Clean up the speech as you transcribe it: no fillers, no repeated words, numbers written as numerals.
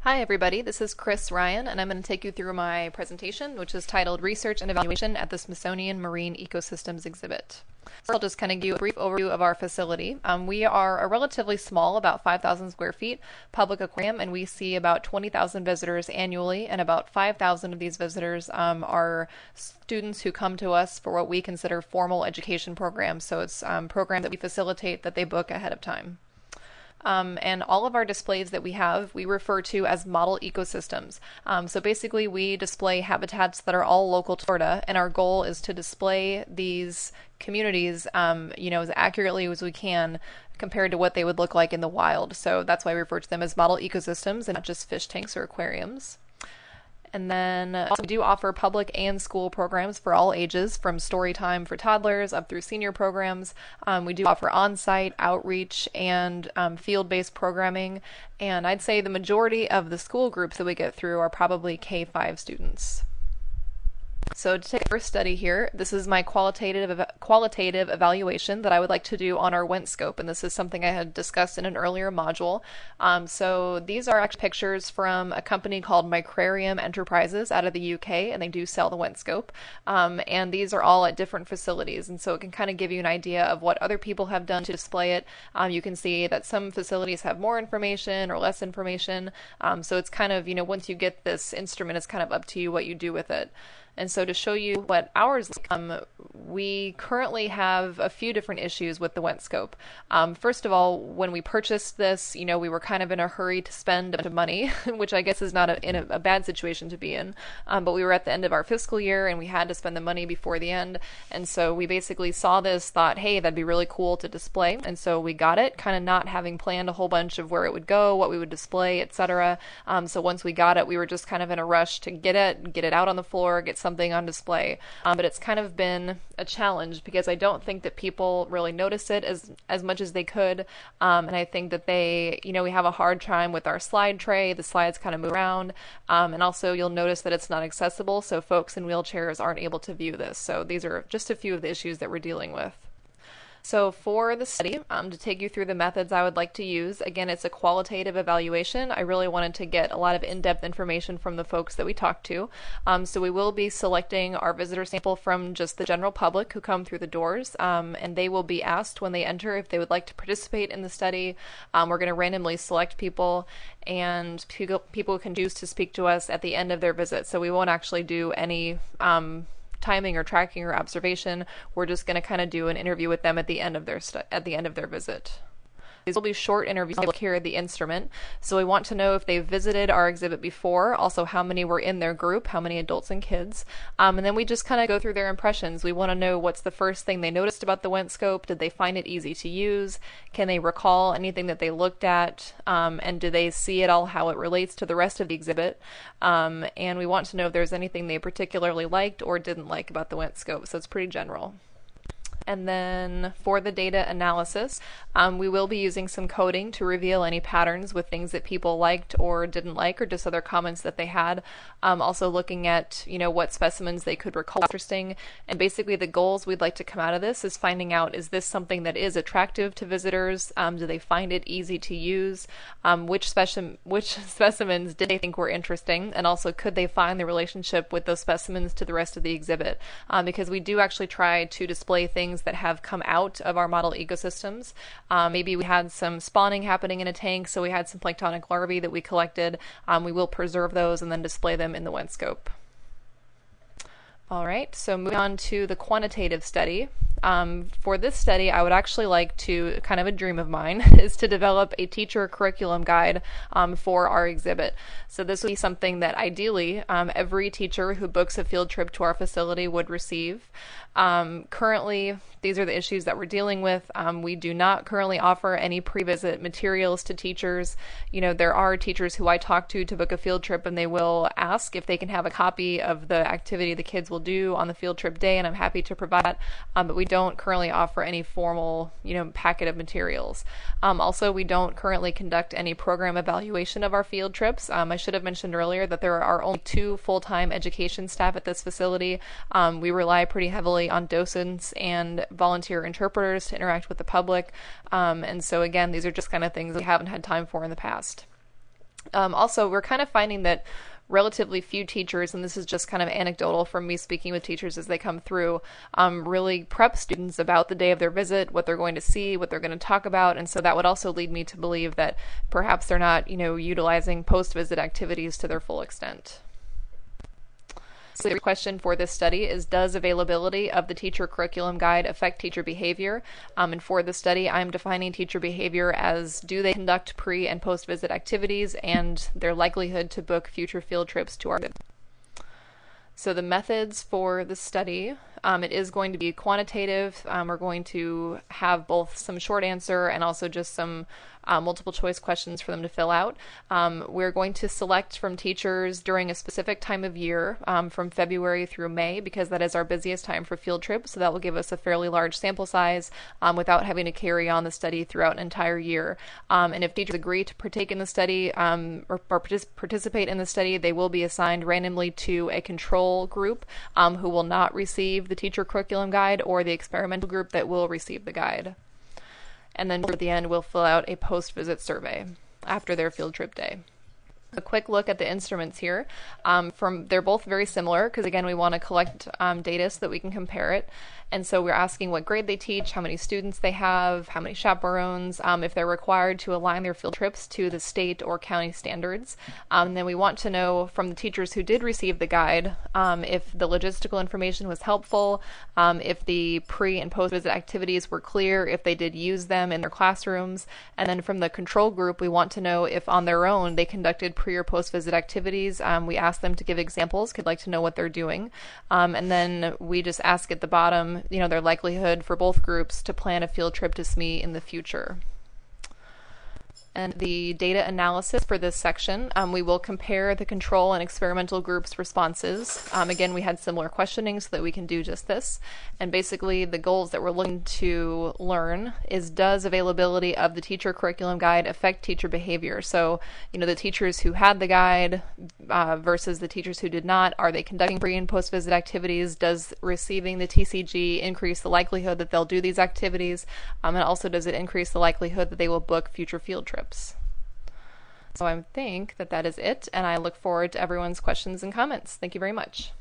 Hi everybody, this is Chris Ryan, and I'm going to take you through my presentation, which is titled Research and Evaluation at the Smithsonian Marine Ecosystems Exhibit. So I'll just kind of give you a brief overview of our facility. We are a relatively small, about 5,000 square feet, public aquarium, and we see about 20,000 visitors annually, and about 5,000 of these visitors are students who come to us for what we consider formal education programs. So it's programs that we facilitate that they book ahead of time. And all of our displays that we have, we refer to as model ecosystems. So basically, we display habitats that are all local to Florida, and our goal is to display these communities, as accurately as we can compared to what they would look like in the wild. So that's why we refer to them as model ecosystems and not just fish tanks or aquariums. And then also we do offer public and school programs for all ages, from story time for toddlers up through senior programs. We do offer on-site outreach and field-based programming. And I'd say the majority of the school groups that we get through are probably K-5 students. So to take the first study here, this is my qualitative evaluation that I would like to do on our WENT scope, and this is something I had discussed in an earlier module. So these are actually pictures from a company called Micrarium Enterprises out of the UK, and they do sell the WENT scope. And these are all at different facilities, and so it can kind of give you an idea of what other people have done to display it. You can see that some facilities have more information or less information. So it's kind of, once you get this instrument, it's kind of up to you what you do with it. And so to show you what ours we currently have a few different issues with the WENT scope. First of all, when we purchased this, we were kind of in a hurry to spend a bunch of money, which I guess is not a bad situation to be in. But we were at the end of our fiscal year and we had to spend the money before the end. And so we basically saw this, thought, hey, that'd be really cool to display. And so we got it, kind of not having planned a whole bunch of where it would go, what we would display, etc. So once we got it, we were just kind of in a rush to get it out on the floor, get something on display. But it's kind of been a challenge because I don't think that people really notice it as much as they could. And I think that we have a hard time with our slide tray. The slides kind of move around. And also you'll notice that it's not accessible, so folks in wheelchairs aren't able to view this. So these are just a few of the issues that we're dealing with. So for the study, to take you through the methods I would like to use, again, it's a qualitative evaluation. I really wanted to get a lot of in-depth information from the folks that we talk to. So we will be selecting our visitor sample from just the general public who come through the doors, and they will be asked when they enter if they would like to participate in the study. We're going to randomly select people, and people can choose to speak to us at the end of their visit. So we won't actually do any timing or tracking or observation. We're just going to kind of do an interview with them at the end of their visit. These will be short interviews. Look here at the instrument. So we want to know if they've visited our exhibit before, also how many were in their group, how many adults and kids. And then we just kind of go through their impressions. We want to know what's the first thing they noticed about the WENT scope. Did they find it easy to use? Can they recall anything that they looked at? And do they see at all how it relates to the rest of the exhibit? And we want to know if there's anything they particularly liked or didn't like about the WENT scope. So it's pretty general. And then for the data analysis, we will be using some coding to reveal any patterns with things that people liked or didn't like, or just other comments that they had. Also looking at, what specimens they could recall interesting. And basically the goals we'd like to come out of this is finding out, is this something that is attractive to visitors? Do they find it easy to use? Which specimens did they think were interesting? And also, could they find the relationship with those specimens to the rest of the exhibit? Because we do actually try to display things that have come out of our model ecosystems. Maybe we had some spawning happening in a tank, so we had some planktonic larvae that we collected. We will preserve those and then display them in the WENT scope. All right, so moving on to the quantitative study. For this study, I would actually like to, kind of a dream of mine, is to develop a teacher curriculum guide for our exhibit. So this would be something that ideally every teacher who books a field trip to our facility would receive. Currently, these are the issues that we're dealing with. We do not currently offer any pre-visit materials to teachers. There are teachers who I talk to book a field trip, and they will ask if they can have a copy of the activity the kids will do on the field trip day, and I'm happy to provide that. But we don't currently offer any formal, packet of materials. Also, we don't currently conduct any program evaluation of our field trips. I should have mentioned earlier that there are only 2 full-time education staff at this facility. We rely pretty heavily on docents and volunteer interpreters to interact with the public. And so again, these are just kind of things we haven't had time for in the past. Also, we're kind of finding that relatively few teachers, and this is just kind of anecdotal from me speaking with teachers as they come through, really prep students about the day of their visit, what they're going to see, what they're going to talk about, and so that would also lead me to believe that perhaps they're not, utilizing post-visit activities to their full extent. So the question for this study is, does availability of the teacher curriculum guide affect teacher behavior? And for the study, I'm defining teacher behavior as, do they conduct pre- and post-visit activities and their likelihood to book future field trips to our visit. So the methods for the study, it is going to be quantitative. We're going to have both some short answer and also just some multiple choice questions for them to fill out. We're going to select from teachers during a specific time of year, from February through May, because that is our busiest time for field trips. So that will give us a fairly large sample size without having to carry on the study throughout an entire year. And if teachers agree to partake in the study or participate in the study, they will be assigned randomly to a control group who will not receive the teacher curriculum guide, or the experimental group that will receive the guide. And then at the end, we'll fill out a post-visit survey after their field trip day. A quick look at the instruments here. They're both very similar because, again, we want to collect data so that we can compare it. And so we're asking what grade they teach, how many students they have, how many chaperones, if they're required to align their field trips to the state or county standards. And then we want to know from the teachers who did receive the guide if the logistical information was helpful, if the pre- and post-visit activities were clear, if they did use them in their classrooms. And then from the control group, we want to know if on their own they conducted pre- or post-visit activities. We ask them to give examples. We'd like to know what they're doing. And then we just ask at the bottom, their likelihood for both groups to plan a field trip to SME in the future. And the data analysis for this section, we will compare the control and experimental groups' responses. Again, we had similar questioning so that we can do just this. And basically, the goals that we're looking to learn is, does availability of the teacher curriculum guide affect teacher behavior? So, the teachers who had the guide versus the teachers who did not, are they conducting pre- and post-visit activities? Does receiving the TCG increase the likelihood that they'll do these activities? And also, does it increase the likelihood that they will book future field trips? So I think that is it, and I look forward to everyone's questions and comments. Thank you very much.